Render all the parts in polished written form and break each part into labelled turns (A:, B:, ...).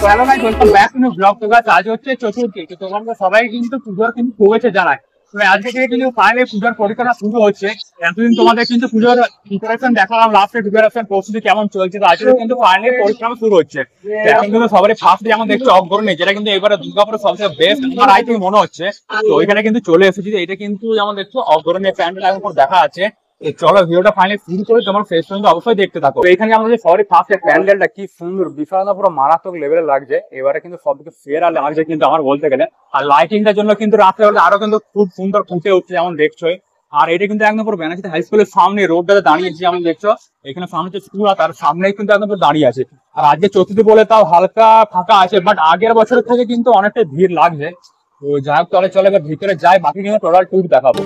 A: Hello guys, welcome back to blog. তো guys আজ হচ্ছে চতুর্থী। তো তোমরা সবাই কিন্তু পুজোর কিন্তু শুভেচ্ছা জানায়। তো আজকে থেকে কিন্তু ফাইনালি পুজোর পরিক্রমা শুরু হচ্ছে। এতদিন তোমাদের কিন্তু পুজোর প্রিপারেশন দেখালাম, লাস্টের প্রিপারেশন প্রস্তুতি কেমন চলছে। তো আজকে কিন্তু ফাইনালি পরিক্রমা শুরু হচ্ছে। তো এখন কিন্তু সবারই ফার্স্ট যেমন দেখছো অগ্রণী, যেটা কিন্তু এবারে দুর্গাপুরের সবচেয়ে বেস্ট আমার আই থিঙ্ক মনে হচ্ছে। তো ওইখানে কিন্তু চলে এসেছি। এটা কিন্তু যেমন দেখছো অগ্রণী প্যান্ডেল এখন দেখা আছে। চলো ভিডিওটা ফাইনালি শুরু করে তোমার ফেস কিন্তু অবশ্যই দেখতে থাকো। এখানে আমাদের সবারই ফার্স্ট প্যান্ডেলটা কি সুন্দর, বিশাল পুরো মারাত্মক লেভেলে লাগছে। এবারে কিন্তু সবথেকে সেরা লাগছে কিন্তু আমার বলতে গেলে। আর লাইটিংটার জন্য কিন্তু রাত্রেবেলা আরো কিন্তু খুব সুন্দর ফুটে উঠছে যেমন দেখছোই। আর এটা কিন্তু একদম পুরো ব্যানার্জি হাই স্কুলের সামনে রোডটাতে দাঁড়িয়েছি যেমন দেখছো। এখানে সামনে হচ্ছে স্কুল, তার সামনেই কিন্তু একদম দাঁড়িয়ে আছে। আর আজকে চতুর্থী বলে তাও হালকা ফাঁকা আছে, বাট আগের বছরের থেকে কিন্তু অনেকটা ভিড় লাগছে। তো যাই হোক, চলে চলে এবার ভিতরে যাই, বাকি কিন্তু টোটাল ট্যুর দেখাবো।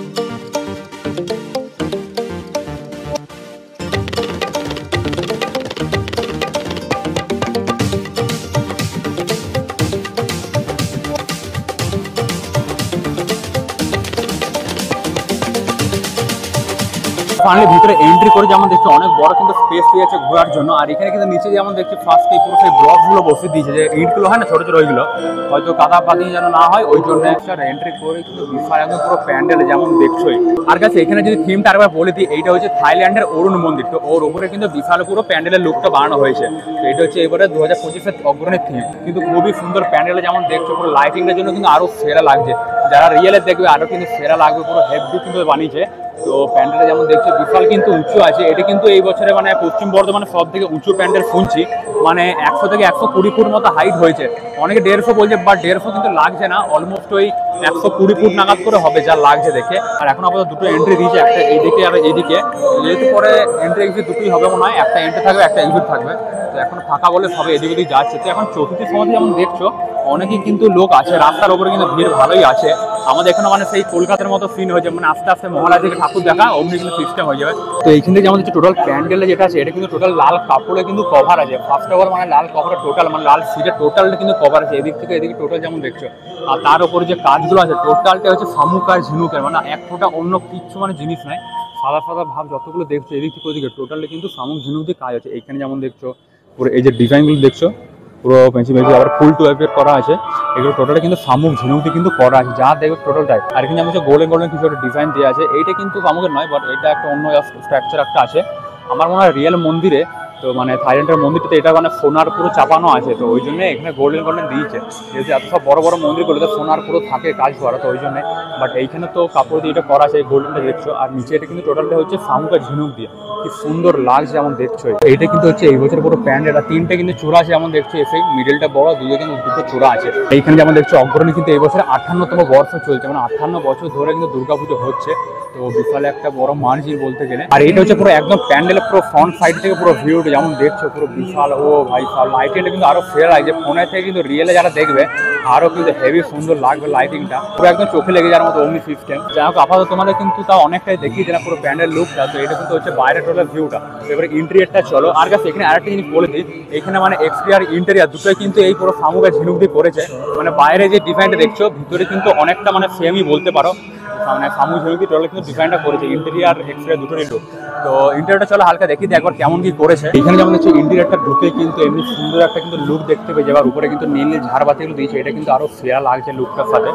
A: ফাইনালি ভিতরে এন্ট্রি করে যেমন দেখছি অনেক বড় কিন্তু স্পেস দিয়েছে ঘোরার জন্য। আর এখানে কিন্তু নিচে যেমন দেখছি ফার্স্ট এই পুরো সেই ব্লক গুলো বসে দিয়েছে, যে ইটগুলো হয় না ছোট ছোট, ওইগুলো হয়তো কাদা পাতি যেন না হয় ওই জন্য এন্ট্রি করে কিন্তু বিশাল একদম পুরো প্যান্ডেল যেমন দেখছোই। আর কাছে এখানে যদি থিমটা আরেকবার বলে দিই, এইটা হচ্ছে থাইল্যান্ডের অরুণ মন্দির। তো ওর উপরে কিন্তু বিশাল পুরো প্যান্ডেলের লুকটা বানানো হয়েছে। তো এটা হচ্ছে এবারে 2025-এর অগ্রণী থিম। কিন্তু খুবই সুন্দর প্যান্ডেল যেমন দেখছো, পুরো লাইটিংটার জন্য কিন্তু আরো সেরা লাগছে। যারা রিয়েলে দেখবে আরো কিন্তু সেরা লাগবে, পুরো হেভি কিন্তু বানিয়েছে। তো প্যান্ডেলটা যেমন দেখছো বিশাল কিন্তু উঁচু আছে। এটা কিন্তু এই বছরে মানে পশ্চিম বর্ধমানে সব থেকে উঁচু প্যান্ডেল শুনছি, মানে 100 থেকে 120 ফুট মতো হাইট হয়েছে। অনেকে 150 বলছে, বাট 150 কিন্তু লাগছে না, অলমোস্ট ওই 120 ফুট নাগাদ করে হবে যা লাগছে দেখে। আর এখন আপাতত দুটো এন্ট্রি দিয়েছে, একটা এইদিকে আর এইদিকে। যেহেতু পরে এন্ট্রি এক্সিট দুটোই হবে মনে হয়, একটা এন্ট্রি থাকবে একটা এক্সিট থাকবে। তো এখন ফাঁকা বলে সবে এদিক ওদিক যাচ্ছে। তো এখন চতুর্থীর সময় যেমন দেখছো অনেকেই কিন্তু লোক আছে, রাস্তার উপরে কিন্তু ভিড় ভালোই আছে। আমাদের এখানে মানে সেই কলকাতার মতো সিন হয়েছে, মানে আস্তে আস্তে মহালয়া থেকে ঠাকুর দেখা অমনি কিন্তু সিস্টেম হয়ে যাবে। তো এইখান থেকে যেমন টোটাল প্যান্ডেলে যেটা আছে এটা কিন্তু টোটাল লাল কাপড়ে কিন্তু কভার আছে। ফার্স্ট অফ অল মানে লাল কাপড়ে টোটাল মানে লাল সিটের টোটালটা কিন্তু কভার আছে এদিক থেকে এদিকে টোটাল যেমন দেখছো। আর তার উপরে যে কাজগুলো আছে টোটালটা হচ্ছে শামুক আর ঝিনুকের, মানে এক ফোঁটা অন্য কিচ্ছু মানে জিনিস নাই। সাদা সাদা ভাব যতগুলো দেখছো এদিক থেকে ওদিকে টোটালি কিন্তু শামুক ঝিনুক দিয়ে কাজ আছে। এইখানে যেমন দেখছো পুরো এই যে ডিজাইনগুলো দেখছো পুরো পেঁচি পেঁচি আবার ফুল টাইপের করা আছে। এগুলো টোটালি কিন্তু শামুক ঝিনুক দিয়ে কিন্তু করা আছে, যা দেখবে টোটালটাই। আর এখানে যেমন গোল্ডেন গোল্ডেন কিছু একটা ডিজাইন দেওয়া আছে। এইটা কিন্তু শামুকের নয়, বাট এটা একটা অন্য স্ট্রাকচার একটা আছে আমার মনে হয় রিয়েল মন্দিরে। তো মানে থাইল্যান্ডের মন্দিরটাতে এটা মানে সোনার পুরো চাপানো আছে, তো ওই জন্য এখানে গোল্ডেন গোল্ডেন দিয়েছে। যেহেতু এত সব বড় বড় মন্দিরগুলোতে সোনার পুরো থাকে কাজ করা, তো ওই জন্য। বাট এইখানে তো কাপড় দিয়ে এটা করা আছে, এই গোল্ডেনটা দেখছো। আর নিচে এটা কিন্তু টোটালটা হচ্ছে শামুক আর ঝিনুক দিয়ে, কি সুন্দর লাগছে যেমন দেখছো। এইটা কিন্তু হচ্ছে এই বছর পুরো প্যান্ডেল। আর তিনটে কিন্তু চূড়া আছে যেমন দেখছো, এসে মিডলটা বড়, দুটো কিন্তু দুটো চূড়া আছে। এইখানে যেমন দেখছো অগ্রণী কিন্তু এই বছর 58তম বর্ষ চলছে, মানে 58 বছর ধরে কিন্তু দুর্গাপুজো হচ্ছে। তো বিশাল একটা বড় মার্জিন বলতে গেলে। আর এটা হচ্ছে পুরো একদম প্যান্ডেলের পুরো ফ্রন্ট সাইড থেকে পুরো ভিউটা যেমন দেখছো পুরো বিশাল। ও ভাই সাল লাইটিংটা কিন্তু আরো ফেয়ার লাগছে, ফোনের থেকে কিন্তু রিয়েলে যারা দেখবে আরো কিন্তু হেভি সুন্দর লাগবে লাইটিংটা, পুরো একদম চোখে লেগে যাওয়ার মতো অমনি সিস্টেম। যাই হোক আপাতত তোমাদের কিন্তু তাও অনেকটাই দেখিয়ে দিলাম পুরো প্যান্ডেল লুকটা। তো এটা কিন্তু হচ্ছে বাইরের টোটাল ভিউটা। এবারে ইন্টেরিয়ারটা চলো। আর কাছে এখানে আরেকটা জিনিস বলে দিই, এখানে মানে এক্সটেরিয়ার ইন্টেরিয়ার দুটোই কিন্তু এই পুরো শামুক আর ঝিনুক দিয়ে করেছে। মানে বাইরে যে ডিজাইনটা দেখছো ভিতরে কিন্তু অনেকটা মানে সেমই বলতে পারো, মানে শামুক ঝিনুক দিয়ে টোটাল কিন্তু ডিজাইনটা করেছে ইন্টেরিয়ার এক্সটেরিয়ার দুটোরই লুক। তো ইন্টেরিয়ারটা চলো হালকা দেখিয়ে দিই একবার কেমন কি করেছে। এখানে যেমন হচ্ছে ইন্টেরিয়ারটা ঢুকে কিন্তু এমনি সুন্দর একটা কিন্তু লুক দেখতে পেয়ে যাবে। আর উপরে কিন্তু নীল ঝাড়বাতিগুলো দিয়েছে, এটা কিন্তু আরো সেরা লাগছে লুকটার সাথে।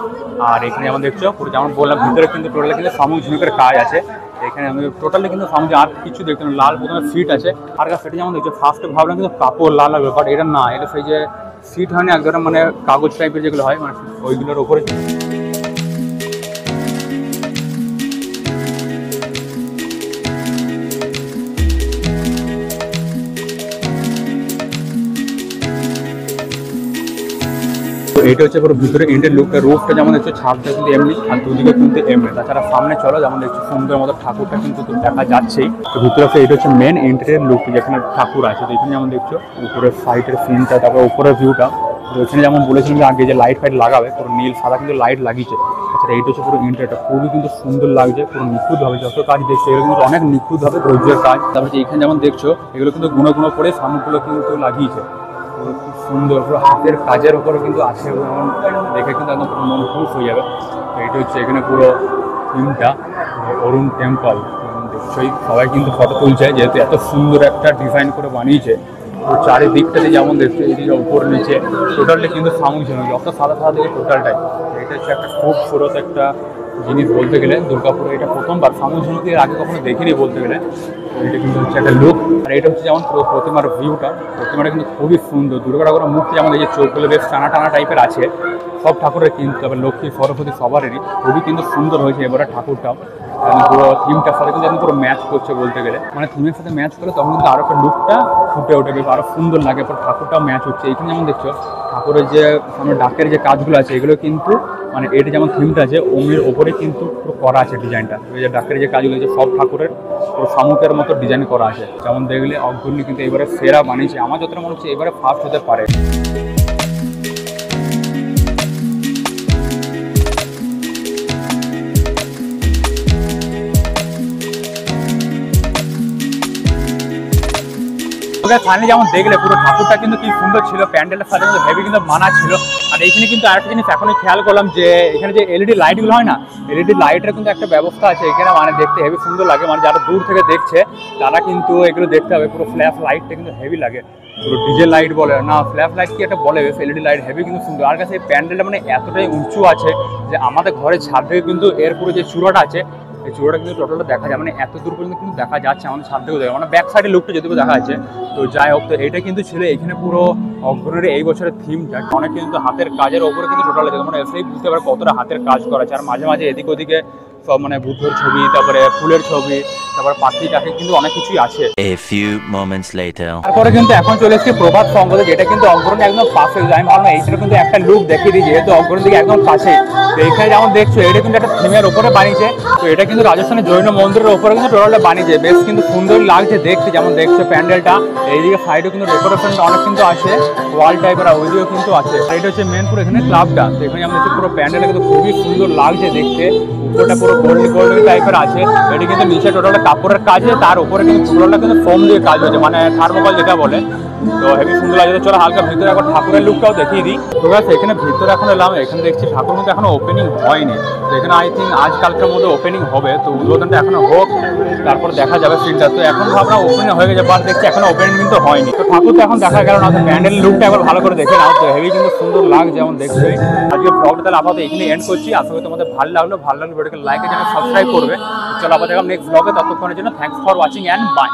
A: আর এখানে যেমন দেখছো পুরো যেমন বললাম ভিতরে কিন্তু টোটালি কিন্তু শামুক ঝিনুকের কাজ আছে। এখানে আমি টোটালি কিন্তু শামুক আর কিছু দেখতে লাল প্রথমে সিট আছে। আর সেটা যেমন দেখছো ফার্স্টে ভাবলাম কিন্তু কাপড় লাল লাগবে, বাট এটা না, এটা সেই যে সিট হয় না এক ধরনের মানে কাগজ টাইপের যেগুলো হয় মানে ওইগুলোর উপরে। এটা হচ্ছে পুরো ভিতরে ইন্টের লুকটা, রুফটা যেমন দেখছো ছাদটা কিন্তু এমনি আর দুদিকে কিন্তু এমনি। তাছাড়া সামনে চলো যেমন দেখছো সুন্দর মতো ঠাকুরটা কিন্তু দেখা যাচ্ছেই। তো ভিতরে এটা হচ্ছে মেন ইন্টেরিয়ার লুক, যেখানে ঠাকুর আছে। তো এখানে যেমন দেখছো উপরের সাইডের সিনটা, তারপরে উপরের ভিউটা। তো এখানে যেমন বলেছিলাম যে আগে যে লাইট ফাইট লাগাবে পুরো নীল সাদা কিন্তু লাইট লাগিয়েছে। তাছাড়া এইটা হচ্ছে পুরো ইন্টেরিয়ারটা খুবই কিন্তু সুন্দর লাগছে, পুরো নিখুঁত হবে। যত কাজ দেখছো এগুলো কিন্তু অনেক নিখুঁত হবে, ধৈর্যের কাজ। তারপরে এখানে যেমন দেখছো এগুলো কিন্তু গুঁড়ো গুঁড়ো করে শামুকগুলো কিন্তু লাগিয়েছে, খুব সুন্দর পুরো হাতের কাজের উপরে কিন্তু আছে, যেমন দেখে কিন্তু একদম পুরো মন খুশ হয়ে যাবে। তো এটা হচ্ছে এখানে পুরো থিমটা অরুণ টেম্পল। দেখছোই সবাই কিন্তু ফটো তুলছে, যেহেতু এত সুন্দর একটা ডিজাইন করে বানিয়েছে। তো চারিদিকটাতে যেমন দেখছো এদিকে উপর নিচে টোটালটা কিন্তু শামুক ঝিনুক, অত সাদা সাদা দিকে টোটালটাই। এটা হচ্ছে একটা খুবসুরত একটা জিনিস বলতে গেলে দুর্গাপুরে, এটা প্রথমবার শামুক ঝিনুক এর আগে কখনো দেখিনি বলতে গেলে। এটা কিন্তু হচ্ছে একটা লুক, আর এটা হচ্ছে যেমন পুরো প্রতিমার ভিউটা, প্রতিমাটা কিন্তু খুবই সুন্দর। দুর্গা ঠাকুরের মুখটা যেমন এই যে চোখগুলো বেশ টানা টানা টাইপের আছে সব ঠাকুরের, কিন্তু আবার লক্ষ্মী সরস্বতী সবারই খুবই কিন্তু সুন্দর হয়েছে এবারে ঠাকুরটাও। পুরো থিমটার সাথে কিন্তু পুরো ম্যাচ করছে বলতে গেলে, মানে থিমের সাথে ম্যাচ করে তখন কিন্তু আরো একটা লুকটা ফুটে ওঠে, আরো সুন্দর লাগে। পর ঠাকুরটাও ম্যাচ হচ্ছে। এখানে যেমন দেখছো ঠাকুরের যে সামনে ডাকের যে কাজগুলো আছে এগুলো কিন্তু মানে এটা যেমন থিমটা আছে ওমের ওপরে কিন্তু পুরো করা আছে ডিজাইনটা। ওই যে ডাকের যে কাজগুলো আছে সব ঠাকুরের পুরো শামুকের মতো ডিজাইন করা আছে। যেমন দেখলে অগ্রণী কিন্তু এবারে সেরা বানিয়েছে, আমার যতটা মনে হচ্ছে এবারে ফার্স্ট হতে পারে। ফাইনালি যেমন দেখলে পুরো ঠাকুরটা কিন্তু কি সুন্দর ছিল, প্যান্ডেলের সাথে কিন্তু হেভি কিন্তু মানা ছিল। আর এইখানে কিন্তু আরেকটা জিনিস এখনই খেয়াল করলাম যে এখানে যে এলইডি লাইটগুলো হয় না, এলইডি লাইটের কিন্তু একটা ব্যবস্থা আছে এখানে, মানে দেখতে হেভি সুন্দর লাগে। মানে যারা দূর থেকে দেখছে তারা কিন্তু এগুলো দেখতে হবে, পুরো ফ্ল্যাশ লাইটটা কিন্তু হেভি লাগে, পুরো ডিজে লাইট বলে না ফ্ল্যাশ লাইট কি একটা বলে, এলইডি লাইট হেভি কিন্তু সুন্দর। আর কাছে এই প্যান্ডেলটা মানে এতটাই উঁচু আছে যে আমাদের ঘরের ছাদ থেকে কিন্তু এর পুরো যে চূড়াটা আছে এই চূড়াটা কিন্তু টোটালটা দেখা যায়, মানে এত দূর পর্যন্ত কিন্তু দেখা যাচ্ছে আমাদের ছাদ থেকেও দেখা, মানে ব্যাক সাইডের লুকটা যেটুকু দেখা যাচ্ছে। তো যাই হোক, তো এটা কিন্তু ছিল এখানে পুরো অগ্রণীর এই বছরের থিমটা। অনেক কিন্তু হাতের কাজের ওপরে কিন্তু টোটাল আছে, মানে এসেই বুঝতে পারে কতটা হাতের কাজ করা আছে। আর মাঝে মাঝে এদিক ওদিকে সব মানে বুদ্ধর ছবি, তারপরে ফুলের ছবি, তারপর পাখি টাখি কিন্তু অনেক কিছুই আছে। তারপরে কিন্তু এখন চলে এসেছি প্রভাত সংগতে, যেটা কিন্তু অগ্রণী একদম পাশে। আমি ভাবলাম এইটা কিন্তু একটা লুক দেখিয়ে দিই, যেহেতু অগ্রণী দিকে একদম পাশে। তো এইখানে যেমন দেখছো এটা কিন্তু একটা থিমের ওপরে বানিয়েছে। তো এটা কিন্তু রাজস্থানের জৈন মন্দিরের ওপরে কিন্তু টোটালটা বানিয়েছে, বেশ কিন্তু সুন্দর লাগছে দেখতে। যেমন দেখছো প্যান্ডেলটা এইদিকে সাইডে কিন্তু ডেকোরেশনটা অনেক কিন্তু আছে, ওয়াল টাইপের, ওইদিকেও কিন্তু আছে। আর এটা হচ্ছে মেন পুরো এখানে ক্লাবটা। তো এখানে যেমন দেখছি পুরো প্যান্ডেলটা কিন্তু খুবই সুন্দর লাগছে দেখতে, উপরটা পুরো গোল্ডেন গোল্ডেন টাইপের আছে। এটি কিন্তু নিচে টোটালটা কাপড়ের কাজ, তার উপরে কিন্তু টোটালটা কিন্তু ফোম দিয়ে কাজ হয়েছে, মানে থার্মোকল যেটা বলে। তো হেভি সুন্দর লাগছে। চলো হালকা ভিতরে এখন ঠাকুরের লুকটাও দেখিয়ে দিই। তো গাইস এখানে ভিতরে এখন এলাম, এখানে দেখছি ঠাকুর কিন্তু এখনো ওপেনিং হয়নি। তো এখানে আই থিঙ্ক আজকালকার মধ্যে ওপেনিং হবে, তো উদ্বোধনটা এখনো হোক, তারপর দেখা যাবে সিনটা। তো এখন ভাবনা ওপেনিং হয়ে গেছে, বাট দেখছি এখনো ওপেনিং কিন্তু হয়নি। তো ঠাকুর তো এখন দেখা গেল না, তো প্যান্ডেল লুকটা একবার ভালো করে দেখে নাও। তো হেভি কিন্তু সুন্দর লাগছে যেমন দেখছো। আজকে ব্লগটা তাহলে আপাতত এখানে এন্ড করছি। আশা করি তোমাদের ভালো লাগলো ভিডিওকে লাইক এর জন্য সাবস্ক্রাইব করবে। চলো আবার দেখাম নেক্সট ব্লগে, ততক্ষণের জন্য thanks for watching and by.